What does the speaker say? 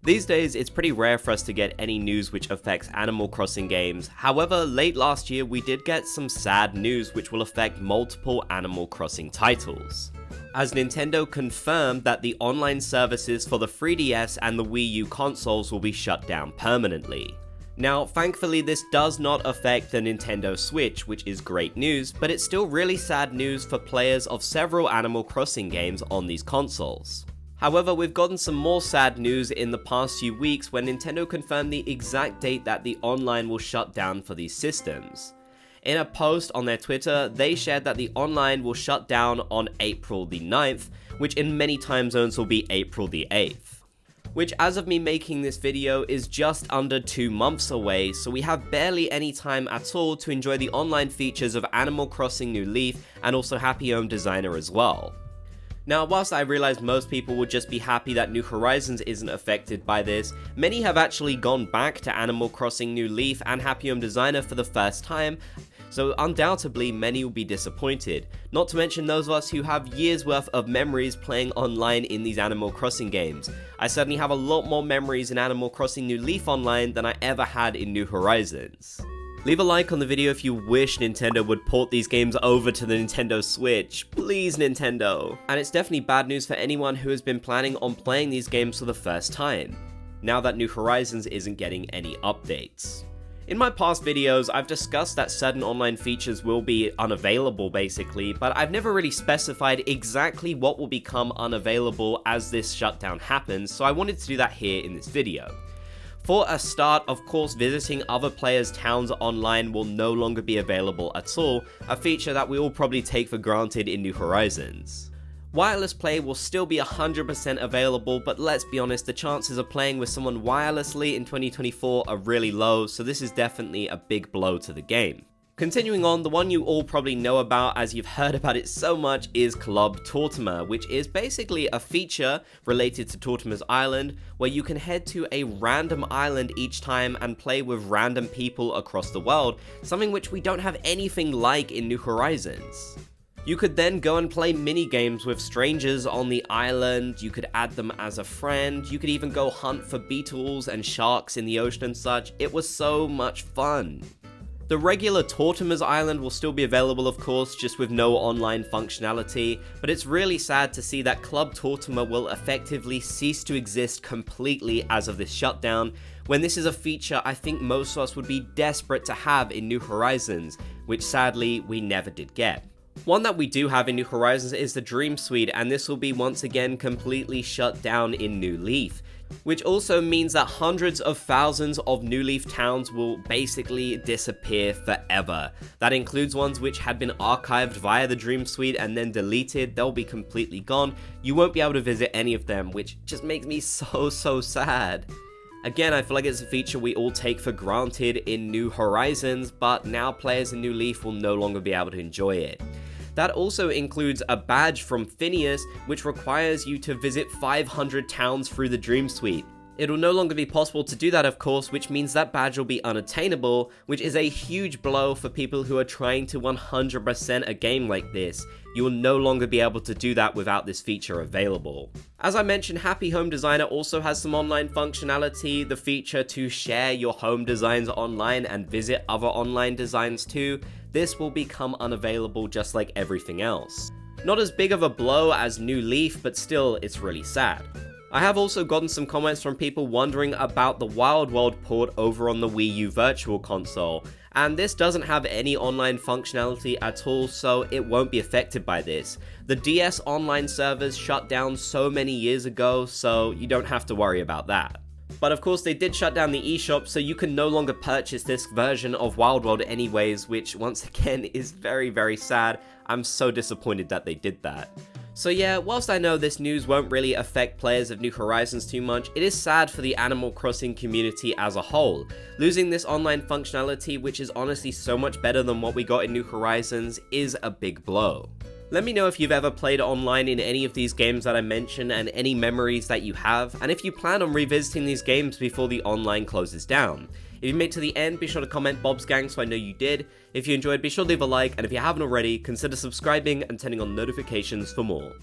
These days, it's pretty rare for us to get any news which affects Animal Crossing games. However, late last year, we did get some sad news which will affect multiple Animal Crossing titles, as Nintendo confirmed that the online services for the 3DS and the Wii U consoles will be shut down permanently. Now, thankfully this does not affect the Nintendo Switch, which is great news, but it's still really sad news for players of several Animal Crossing games on these consoles. However, we've gotten some more sad news in the past few weeks when Nintendo confirmed the exact date that the online will shut down for these systems. In a post on their Twitter, they shared that the online will shut down on April the 9th, which in many time zones will be April the 8th. Which, as of me making this video, is just under 2 months away, so we have barely any time at all to enjoy the online features of Animal Crossing New Leaf and also Happy Home Designer as well. Now, whilst I realize most people would just be happy that New Horizons isn't affected by this, many have actually gone back to Animal Crossing New Leaf and Happy Home Designer for the first time, so undoubtedly many will be disappointed, not to mention those of us who have years worth of memories playing online in these Animal Crossing games. I certainly have a lot more memories in Animal Crossing New Leaf Online than I ever had in New Horizons. Leave a like on the video if you wish Nintendo would port these games over to the Nintendo Switch. Please, Nintendo. And it's definitely bad news for anyone who has been planning on playing these games for the first time, now that New Horizons isn't getting any updates. In my past videos, I've discussed that certain online features will be unavailable basically, but I've never really specified exactly what will become unavailable as this shutdown happens, so I wanted to do that here in this video. For a start, of course, visiting other players' towns online will no longer be available at all, a feature that we all probably take for granted in New Horizons. Wireless play will still be 100% available, but let's be honest, the chances of playing with someone wirelessly in 2024 are really low, so this is definitely a big blow to the game. Continuing on, the one you all probably know about as you've heard about it so much is Club Tortimer, which is basically a feature related to Tortimer's Island where you can head to a random island each time and play with random people across the world, something which we don't have anything like in New Horizons. You could then go and play mini games with strangers on the island, you could add them as a friend, you could even go hunt for beetles and sharks in the ocean and such. It was so much fun. The regular Tortimer's Island will still be available, of course, just with no online functionality, but it's really sad to see that Club Tortimer will effectively cease to exist completely as of this shutdown, when this is a feature I think most of us would be desperate to have in New Horizons, which sadly we never did get. One that we do have in New Horizons is the Dream Suite, and this will be once again completely shut down in New Leaf, which also means that hundreds of thousands of New Leaf towns will basically disappear forever. That includes ones which had been archived via the Dream Suite and then deleted. They'll be completely gone. You won't be able to visit any of them, which just makes me so sad. Again, I feel like it's a feature we all take for granted in New Horizons, but now players in New Leaf will no longer be able to enjoy it. That also includes a badge from Phineas, which requires you to visit 500 towns through the Dream Suite. It'll no longer be possible to do that, of course, which means that badge will be unattainable, which is a huge blow for people who are trying to 100% a game like this. You will no longer be able to do that without this feature available. As I mentioned, Happy Home Designer also has some online functionality, the feature to share your home designs online and visit other online designs too. This will become unavailable just like everything else. Not as big of a blow as New Leaf, but still, it's really sad. I have also gotten some comments from people wondering about the Wild World port over on the Wii U Virtual Console, and this doesn't have any online functionality at all, so it won't be affected by this. The DS online servers shut down so many years ago, so you don't have to worry about that. But of course they did shut down the eShop, so you can no longer purchase this version of Wild World anyways, which once again is very sad. I'm so disappointed that they did that. So yeah, whilst I know this news won't really affect players of New Horizons too much, it is sad for the Animal Crossing community as a whole. Losing this online functionality, which is honestly so much better than what we got in New Horizons, is a big blow. Let me know if you've ever played online in any of these games that I mentioned and any memories that you have, and if you plan on revisiting these games before the online closes down. If you made it to the end, be sure to comment Bob's Gang so I know you did. If you enjoyed, be sure to leave a like, and if you haven't already, consider subscribing and turning on notifications for more.